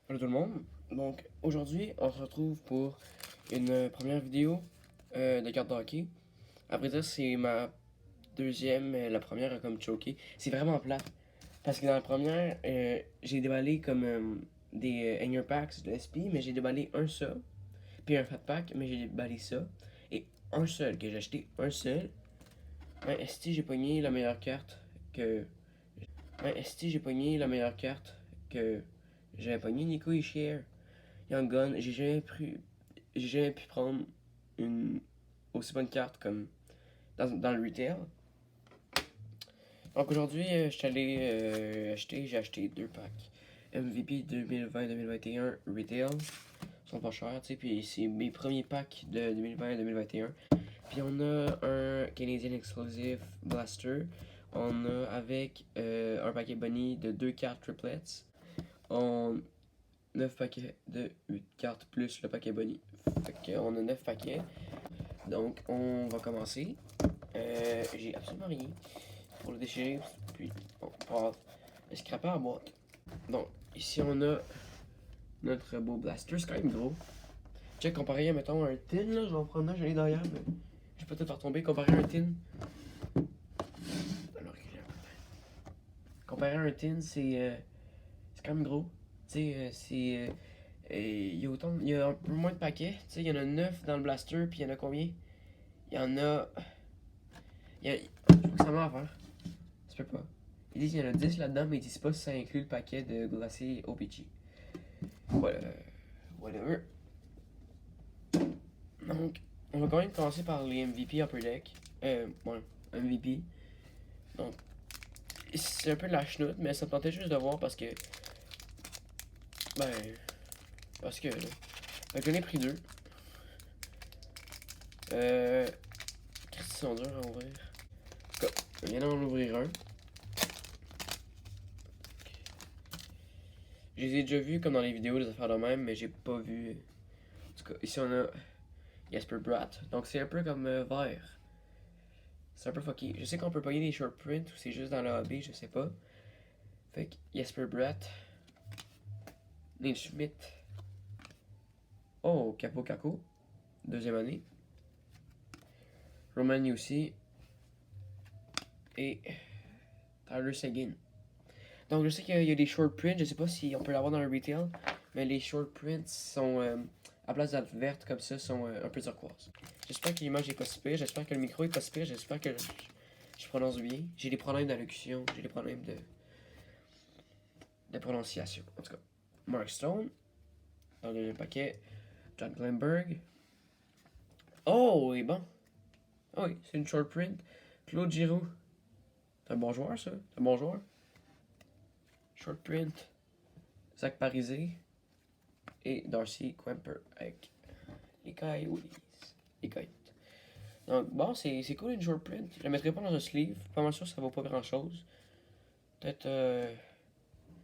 Bonjour tout le monde. Donc aujourd'hui, on se retrouve pour une première vidéo de cartes de hockey. Après ça, c'est ma deuxième. La première a comme choqué. C'est vraiment plat. Parce que dans la première, j'ai déballé comme des hanger packs de SP, mais j'ai déballé un ça. Puis un fat pack, mais j'ai déballé ça. Et un seul, que j'ai acheté un seul. Ouais, esti, j'ai pogné la meilleure carte que. Ouais, esti, j'ai pogné la meilleure carte que j'avais pogné Nico Hischier. Young Gun, j'ai jamais pu prendre une aussi bonne carte comme dans le retail. Donc aujourd'hui, je suis allé j'ai acheté deux packs. MVP 2020-2021 retail. Ils sont pas chers, tu sais, puis c'est mes premiers packs de 2020-2021. Puis on a un Canadian Exclusive Blaster. On a avec un paquet Bunny de 2 cartes triplets. On 9 paquets de 8 cartes plus le paquet Bunny. Fait qu'on a 9 paquets. Donc on va commencer. J'ai absolument rien pour le déchirer. Puis on va scraper en boîte. Donc ici on a notre beau blaster. C'est quand même gros. Check comparé à mettons un tin là. Je vais en prendre un, j'en ai derrière, mais je vais peut-être faire tomber. Comparé à un tin. Alors, comparé à un tin, c'est quand même gros. Tu sais, il y a il y a un peu moins de paquets. Tu sais, il y en a 9 dans le blaster, puis il y en a combien? Il y en a. Je trouve que ça m'a à faire. Ça peut pas. Ils disent qu'il y en a 10 là-dedans, mais ils disent pas si ça inclut le paquet de glacé OPG. Voilà. Whatever. Donc, on va quand même commencer par les MVP Upper Deck. Ouais, MVP. Donc, c'est un peu de la chenoute, mais ça me tentait juste de voir parce que. Ben. Parce que. J'en ai pris deux. Ils sont durs à ouvrir. En tout cas, je viens d'en ouvrir un. Je les ai déjà vus comme dans les vidéos, des affaires de même, mais j'ai pas vu. En tout cas, ici on a Jesper Bratt. Donc c'est un peu comme vert. C'est un peu fucky. Je sais qu'on peut payer des short prints ou c'est juste dans le hobby, je sais pas. Fait que Jesper Bratt. Nate Schmidt. Oh, Capo Caco. Deuxième année. Roman Yussi. Et Tyler Seguin. Donc je sais qu'il y a des short prints, je sais pas si on peut l'avoir dans le retail, mais les short prints sont à place d'être vertes comme ça, sont un peu turquoise. J'espère que l'image est pas si pire, j'espère que le micro est pas si pire, j'espère que je prononce bien. J'ai des problèmes d'allocution, j'ai des problèmes de prononciation. En tout cas, Mark Stone, dans le deuxième paquet, John Glenberg. Oh, il est bon. Oh oui, c'est une short print. Claude Giroux. C'est un bon joueur, ça. C'est un bon joueur. Short print. Zach Parisé. Et Darcy Quemper avec les Coyotes. Les Coyotes. Donc, bon, c'est cool une short print. Je la mettrai pas dans un sleeve. Pas mal sûr que ça vaut pas grand chose. Peut-être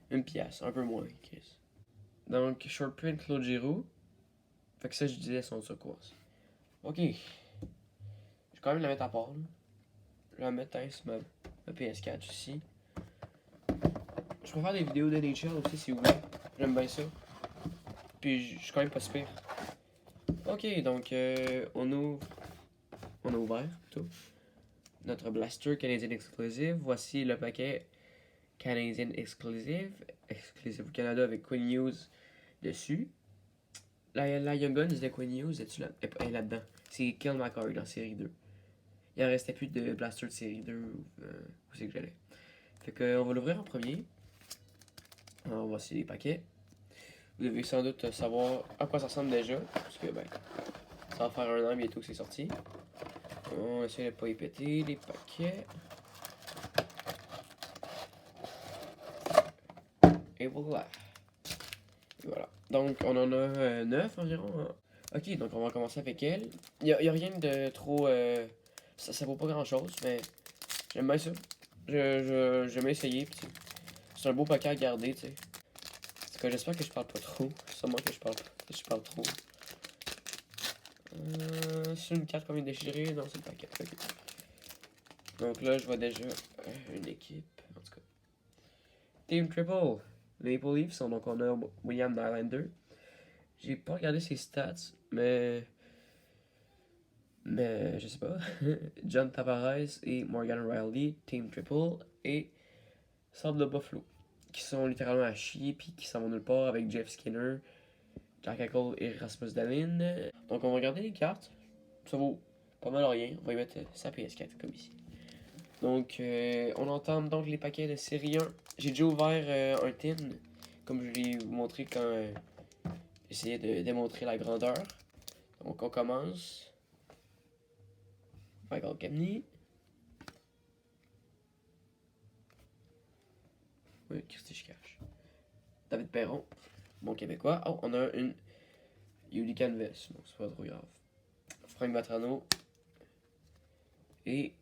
une pièce, un peu moins, Chris. Donc, short print Claude Giroux. Fait que ça, je disais, son turquoise. Ok. Je vais quand même la mettre à part. Là. Je vais la mettre sur ma PS4 ici. Je peux faire des vidéos de NHL aussi si vous voulez. J'aime bien ça. Puis je suis quand même pas super. Ok, donc on a ouvert plutôt notre blaster Canadian Exclusive. Voici le paquet Canadian Exclusive. Exclusive au Canada avec Quinn Hughes dessus. La Young Guns de Quinn Hughes est là-dedans. C'est Kill McCarr dans série 2. Il en restait plus de blaster de série 2. Où c'est que j'allais? Fait que on va l'ouvrir en premier. Alors, voici les paquets. Vous devez sans doute savoir à quoi ça ressemble déjà. Parce que ben, ça va faire un an bientôt que c'est sorti. On essaie de pas y péter les paquets. Et voilà. Et voilà. Donc on en a 9 environ. Hein. Ok, donc on va commencer avec elle. Y a rien de trop... ça vaut pas grand chose, mais j'aime bien ça. J'aime essayer. C'est un beau paquet à garder, tu sais. En tout cas, j'espère que je parle pas trop. Sûrement que je parle trop. C'est une carte qu'on vient de déchirer. Non, c'est le paquet. Okay. Donc là, je vois déjà une équipe. En tout cas. Team Triple. Maple Leafs, donc on a William Nylander. J'ai pas regardé ses stats, mais je sais pas. John Tavares et Morgan Riley, Team Triple, et Sable de Buffalo, qui sont littéralement à chier, puis qui s'en vont nulle part avec Jeff Skinner, Jack Eichel et Rasmus Dahlin. Donc on va regarder les cartes. Ça vaut pas mal rien. On va y mettre sa PS4 comme ici. Donc on entame donc les paquets de série 1. J'ai déjà ouvert un tin, comme je l'ai montré quand j'essayais de démontrer la grandeur. Donc on commence. Michael Kempny. Oui, Christy Chicache. David Perron, bon québécois. Oh, on a une Yuli Canvas. Bon, c'est pas trop grave. Frank Vatrano. Et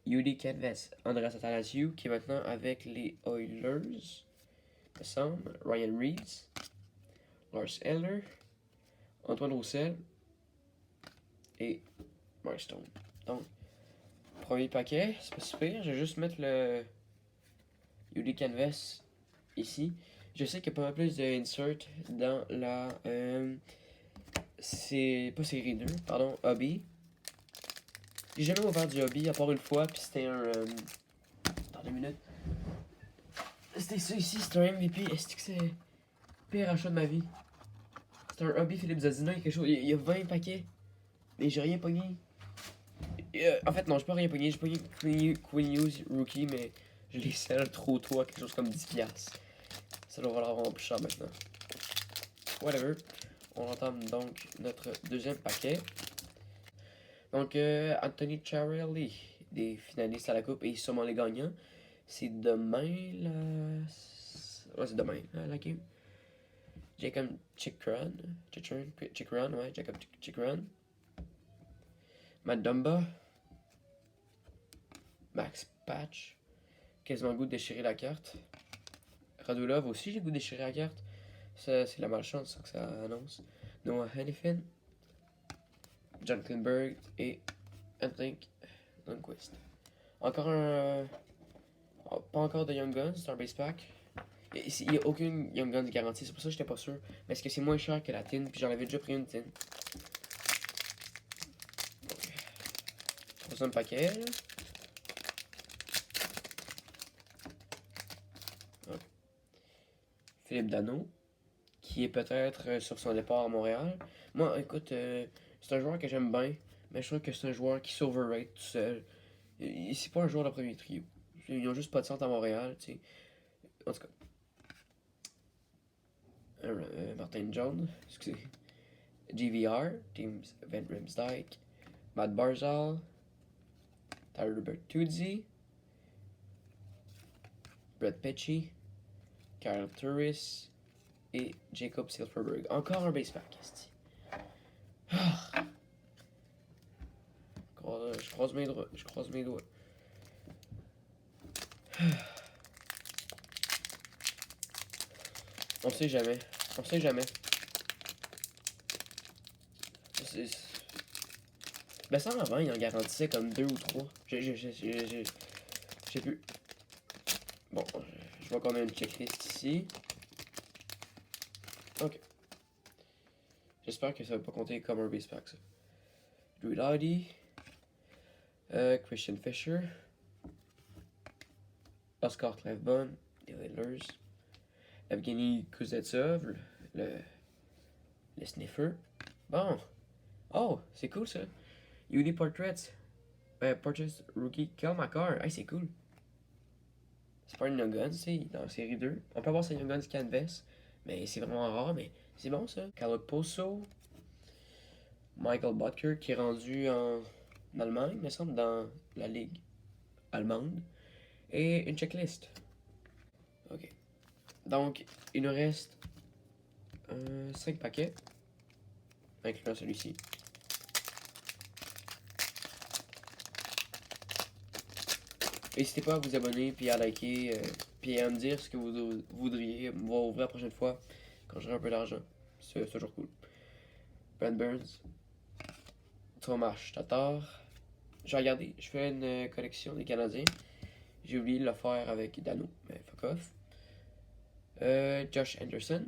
Yuli Canvas. Andreas Athanasiou, qui est maintenant avec les Oilers. Me semble. Ryan Reeves. Lars Eller. Antoine Roussel. Et Mark Stone. Donc, premier paquet, c'est pas super. Je vais juste mettre le Yuli Canvas ici. Je sais qu'il y a pas mal plus d'insert dans la. C'est pas série 2, pardon, Hobby. J'ai jamais ouvert du Hobby à part une fois, puis c'était un. Dans 2 minutes. C'était ça ici, c'était un MVP. Est-ce que c'est le pire achat de ma vie? C'est un Hobby Philippe Zadina, quelque chose. Il y a 20 paquets, mais j'ai rien pogné. En fait, non, j'ai pas rien pogné. J'ai pogné Queen News Rookie, mais je les sell trop tôt à quelque chose comme 10$. Ça doit valoir vraiment plus cher maintenant. Whatever. On entame donc notre deuxième paquet. Donc, Anthony Charelli, des finalistes à la Coupe et sûrement les gagnants. C'est demain la. Ouais, c'est demain la game. Jacob Chikran. Ouais, Jacob Chikran. Matt Dumba. Max Patch. Quasiment le goût de déchirer la carte. Radulov aussi, j'ai le goût de déchirer la carte. Ça, c'est la malchance, ça, que ça annonce. Noah Hannifin. John Klingberg et Henrik Lundqvist. Encore un. Pas encore de Young Guns, c'est un base pack. Il n'y a aucune Young Guns garantie, c'est pour ça que j'étais pas sûr. Mais est-ce que c'est moins cher que la tin? Puis j'en avais déjà pris une tin. Troisième paquet. Là. Ah. Philippe Dano, qui est peut-être sur son départ à Montréal. Moi, écoute, c'est un joueur que j'aime bien, mais je trouve que c'est un joueur qui s'overrate tout seul. C'est pas un joueur de premier trio. Ils ont juste pas de centre à Montréal, tu sais. En tout cas. Martin Jones, excusez. GVR, Teams Van Riemsdyk, Matt Barzal, Tyler Bertuzzi, Brett Pesci, Kyle Turris et Jacob Silverberg. Encore un base pack, ici. Je croise mes doigts. On sait jamais. Ben ça avant, il en garantissait comme 2 ou 3. J'ai plus. Bon, je vois qu'on a une checklist ici. Ok. J'espère que ça va pas compter comme un base pack, ça. Drew Doughty. Christian Fisher. Oscar Clefbaum, des Oilers. Evgeny Kuznetsov, le sniffer. Bon. Oh, c'est cool ça. UD Portraits. Portraits Rookie Kel McCarr. Hey, c'est cool. C'est pas une Young Guns, c'est dans la série 2. On peut avoir sa Young Guns Canvas, mais c'est vraiment rare, mais c'est bon ça. Caleb Poso. Michael Butker qui est rendu en Allemagne, me semble, dans la ligue allemande. Et une checklist. Ok. Donc, il nous reste 5 paquets, incluant celui-ci. N'hésitez pas à vous abonner, puis à liker, puis à me dire ce que vous voudriez voir ouvrir la prochaine fois, quand j'aurai un peu d'argent. C'est toujours cool. Brent Burns. Thomas Tatar. J'ai regardé, je fais une collection des Canadiens. J'ai oublié de le faire avec Dano, mais fuck off. Josh Anderson.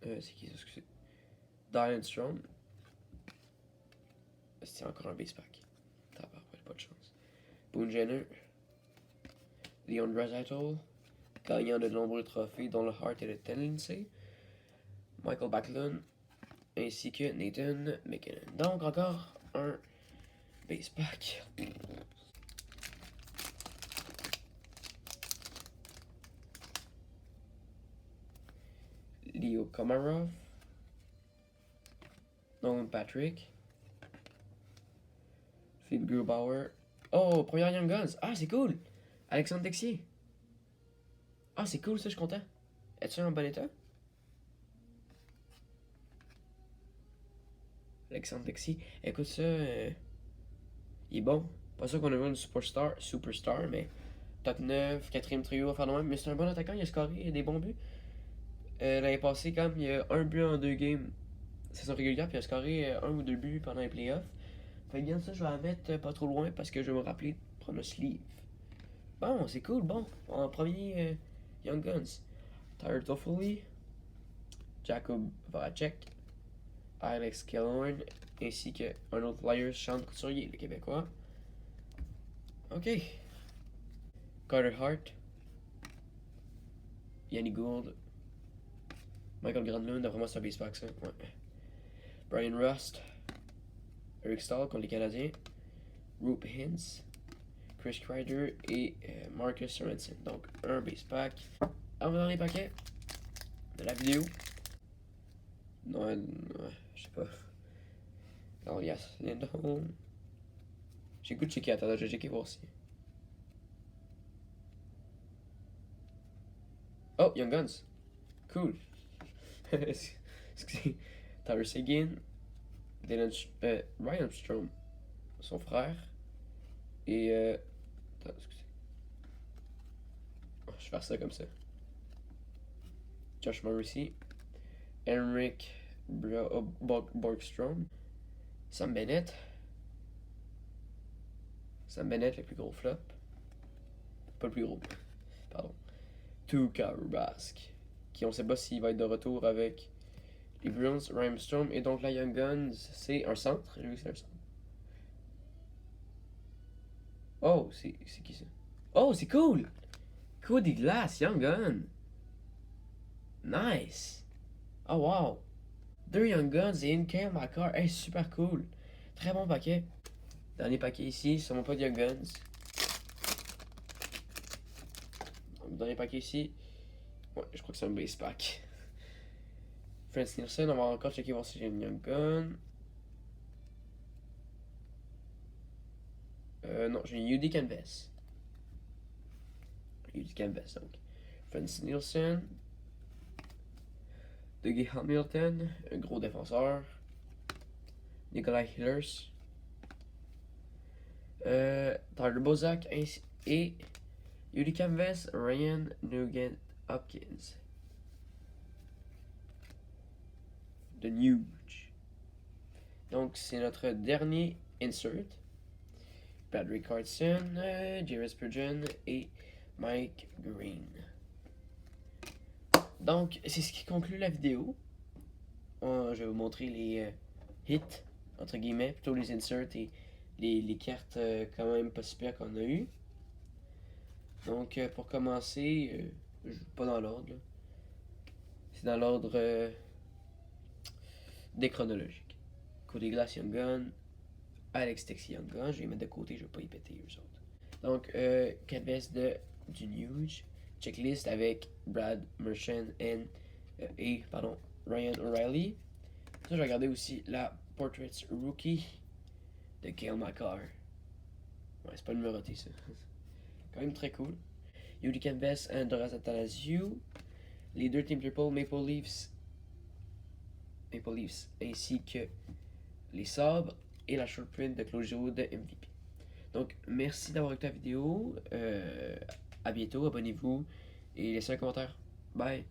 C'est qui ça, excusez? Diane Strong. C'est encore un base pack. Pas de chance. Boone Jenner. Leon Draisaitl. Gagnant de nombreux trophées dont le Hart et le Tenlincy. Michael Backlund. Ainsi que Nathan McKinnon. Donc encore un base pack. Leo Komarov. Nolan Patrick. Philippe Grubauer. Oh, première Young Guns. Ah, c'est cool. Alexandre Texier. Ah, c'est cool, ça, je suis content. Es-tu en bon état? Alexandre Texier. Écoute ça, il est bon. Pas sûr qu'on a vu une superstar, mais top 9, quatrième trio, enfin non même. Mais c'est un bon attaquant, il a scoré des bons buts. L'année passée, quand il y a un but en 2 games, saison régulière, puis il a scoré un ou 2 buts pendant les playoffs. Fait bien ça, je vais la mettre pas trop loin parce que je vais me rappeler de prendre le sleeve. Bon, c'est cool, bon. En premier, Young Guns. Tyler Toffoli, Jacob Voracek, Alex Killorn, ainsi que un autre Flyers, Sean Couturier, le Québécois. Ok. Carter Hart, Yanni Gould, Michael Granlund, vraiment c'est un base pack ça. Ouais. Brian Rust, Eric Stahl contre les Canadiens, Roop Hintz, Chris Kreider et Marcus Sorensen. Donc un base pack. Avant les paquets de la vidéo. Non, je sais pas. Non, yes, Lindholm. J'ai goût de checker, attends, je vais checker voir si. Oh, Young Guns. Cool. Excusez. Tyler Seguin. Ryan Strome. Son frère. Et attends, excusez. Oh, je vais faire ça comme ça. Josh Morrissey. Henrik Borgstrom. Sam Bennett. Sam Bennett, le plus gros flop. Pas le plus gros, pardon. Tuukka Rask. Qui on sait pas s'il va être de retour avec les Bruins, Rymstrom. Et donc la Young Guns, c'est un centre. J'ai vu que c'est un centre. Oh, c'est qui ça? Oh, c'est cool! Cody Glass, Young Gun. Nice! Oh wow! 2 Young Guns et une Cale Makar. Hey, super cool! Très bon paquet. Dernier paquet ici, sur mon pas de Young Guns. Donc, dernier paquet ici. Ouais, je crois que c'est un base pack. Franz Nielsen, on va encore checker voir si j'ai une Young Gun. Non, j'ai une UD Canvas. UD Canvas, donc. Franz Nielsen. Dougie Hamilton, un gros défenseur. Nikolai Hillers. Tyler Bozak et UD Canvas, Ryan Nugent Hopkins. The Nuge. Donc, c'est notre dernier insert. Patrick Carson, Jared Spurgeon et Mike Green. Donc, c'est ce qui conclut la vidéo. Je vais vous montrer les hits, entre guillemets, plutôt les inserts et les cartes quand même pas super qu'on a eu. Donc, pour commencer, pas dans l'ordre, c'est dans l'ordre des chronologiques. Cody Glass Young Gun, Alex Texier Young Gun, je vais les mettre de côté, je vais pas y péter eux autres. Donc, canvas du Nuge, checklist avec Brad Marchand et Ryan O'Reilly. Ça, j'ai regardé aussi la Portraits Rookie de Cale Makar. Ouais, c'est pas numéroté ça. Quand même très cool. UD Canvas, Andras Athanasiou. Les deux Team Triple Maple Leafs ainsi que les Sabres et la short print de Claude Giroux de MVP. Donc, merci d'avoir écouté la vidéo. À bientôt, abonnez-vous et laissez un commentaire. Bye!